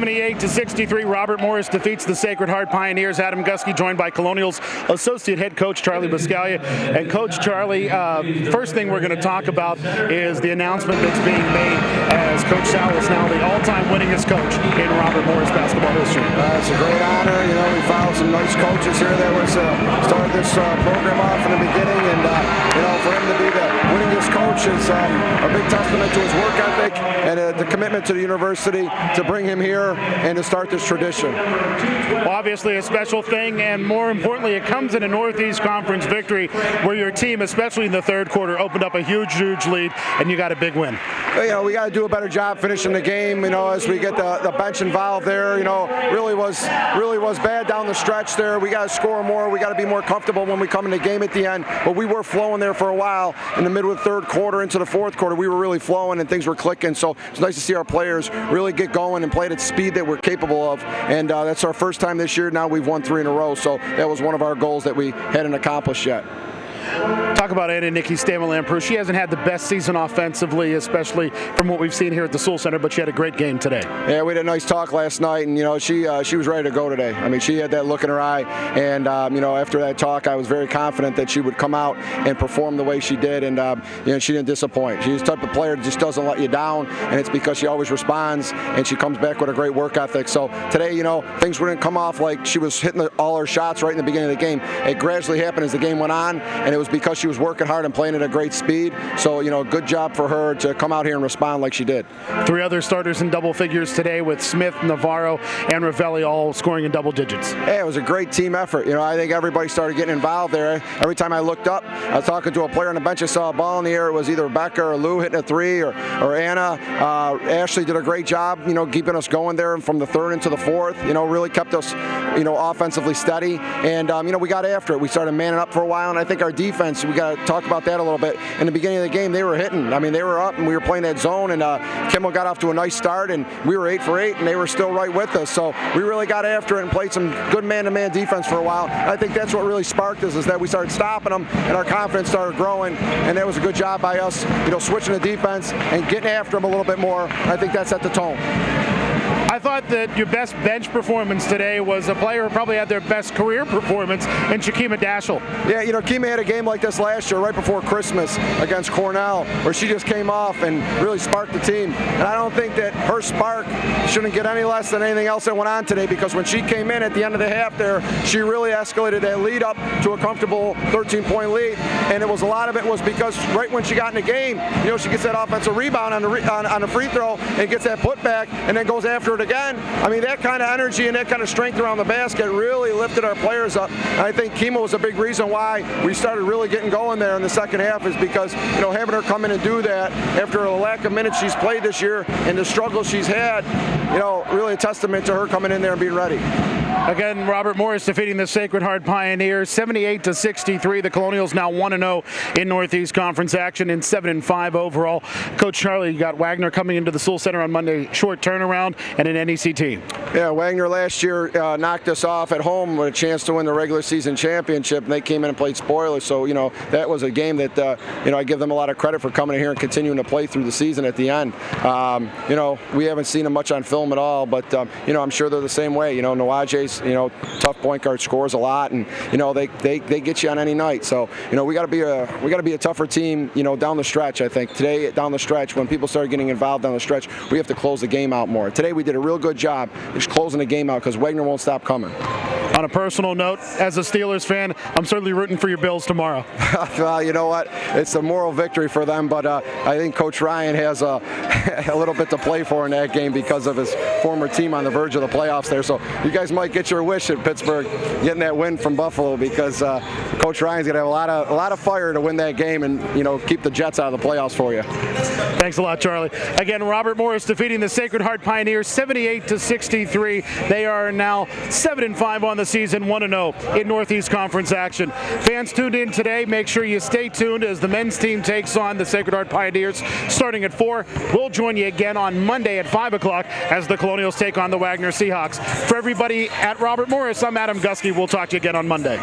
78-63, Robert Morris defeats the Sacred Heart Pioneers. Adam Gusky joined by Colonials Associate Head Coach Charlie Buscaglia. And Coach Charlie, first thing we're going to talk about is the announcement that's being made as Coach Sal is now the all-time winningest coach in Robert Morris basketball history. It's a great honor. You know, we found some nice coaches here that was started this program off in the beginning, and you know, for him to be the winningest coach is a big testament to his work ethic and the commitment to the university to bring him here and to start this tradition. Well, obviously a special thing, and more importantly, it comes in a Northeast Conference victory where your team, especially in the third quarter, opened up a huge lead, and you got a big win. You know, we got to do a better job finishing the game. You know, as we get the bench involved there. You know, really was bad down the stretch there. We got to score more. We got to be more comfortable when we come in the game at the end. But we were flowing there for a while in the middle of the third quarter into the fourth quarter. We were really flowing and things were clicking. So it's nice to see our players really get going and play at the speed that we're capable of. And that's our first time this year. Now we've won 3 in a row. So that was one of our goals that we hadn't accomplished yet. Talk about Anna Nikki Stammer-Lamprou. She hasn't had the best season offensively, especially from what we've seen here at the Sewell Center, but she had a great game today. Yeah, we had a nice talk last night, and you know, she was ready to go today. I mean, she had that look in her eye, and you know, after that talk, I was very confident that she would come out and perform the way she did, and you know, she didn't disappoint. She's the type of player that just doesn't let you down, and it's because she always responds, and she comes back with a great work ethic. So today, you know, things wouldn't come off like she was hitting all her shots right in the beginning of the game. It gradually happened as the game went on, and it was because she was working hard and playing at a great speed. So, you know, good job for her to come out here and respond like she did. 3 other starters in double figures today with Smith, Navarro, and Ravelli all scoring in double digits. Yeah, it was a great team effort. You know, I think everybody started getting involved there. Every time I looked up, I was talking to a player on the bench. I saw a ball in the air. It was either Becca or Lou hitting a 3 or Anna. Ashley did a great job, you know, keeping us going there from the third into the fourth. You know, really kept us, you know, offensively steady. And, you know, we got after it. We started manning up for a while, and I think our defense, we got to talk about that a little bit. In the beginning of the game, they were hitting. I mean, they were up, and we were playing that zone, and Kimmel got off to a nice start, and we were 8 for 8, and they were still right with us. So we really got after it and played some good man-to-man defense for a while. I think that's what really sparked us, is that we started stopping them, and our confidence started growing, and that was a good job by us, you know, switching the defense and getting after them a little bit more. I think that set the tone. I thought that your best bench performance today was a player who probably had their best career performance in Shakima Dashel. Yeah, you know, Kima had a game like this last year, right before Christmas against Cornell, where she just came off and really sparked the team. And I don't think that her spark shouldn't get any less than anything else that went on today, because when she came in at the end of the half there, she really escalated that lead up to a comfortable 13-point lead. And it was, a lot of it was because right when she got in the game, you know, she gets that offensive rebound on the free throw and gets that putback and then goes after it again. I mean, that kind of energy and that kind of strength around the basket really lifted our players up. And I think Kima was a big reason why we started really getting going there in the second half, is because, you know, having her come in and do that after a lack of minutes she's played this year and the struggles she's had, you know, really a testament to her coming in there and being ready. Again, Robert Morris defeating the Sacred Heart Pioneers 78-63. The Colonials now 1-0 in Northeast Conference action and 7-5 overall. Coach Charlie, you got Wagner coming into the Sewell Center on Monday, short turnaround, and an NEC team. Yeah, Wagner last year knocked us off at home with a chance to win the regular season championship, and they came in and played spoilers. So, you know, that was a game that, you know, I give them a lot of credit for coming in here and continuing to play through the season at the end. You know, we haven't seen them much on film at all, but, you know, I'm sure they're the same way. You know, Nawaje's, you know, tough point guard, scores a lot, and, you know, they get you on any night. So, you know, we got to be a tougher team, you know, down the stretch. I think today down the stretch, when people start getting involved down the stretch, we have to close the game out more. Today we did a real good job just closing the game out, because Wagner won't stop coming. On a personal note, as a Steelers fan, I'm certainly rooting for your Bills tomorrow. Well, you know what? It's a moral victory for them, but I think Coach Ryan has a little bit to play for in that game because of his former team on the verge of the playoffs there. So you guys might get your wish at Pittsburgh getting that win from Buffalo, because Coach Ryan's going to have a lot of fire to win that game and, you know, keep the Jets out of the playoffs for you. Thanks a lot, Charlie. Again, Robert Morris defeating the Sacred Heart Pioneers 78-63. They are now 7-5 on the season, 1-0 in Northeast Conference action. Fans tuned in today, make sure you stay tuned as the men's team takes on the Sacred Heart Pioneers starting at 4. We'll join you again on Monday at 5 o'clock as the Colonials take on the Wagner Seahawks. For everybody at Robert Morris, I'm Adam Gusky. We'll talk to you again on Monday.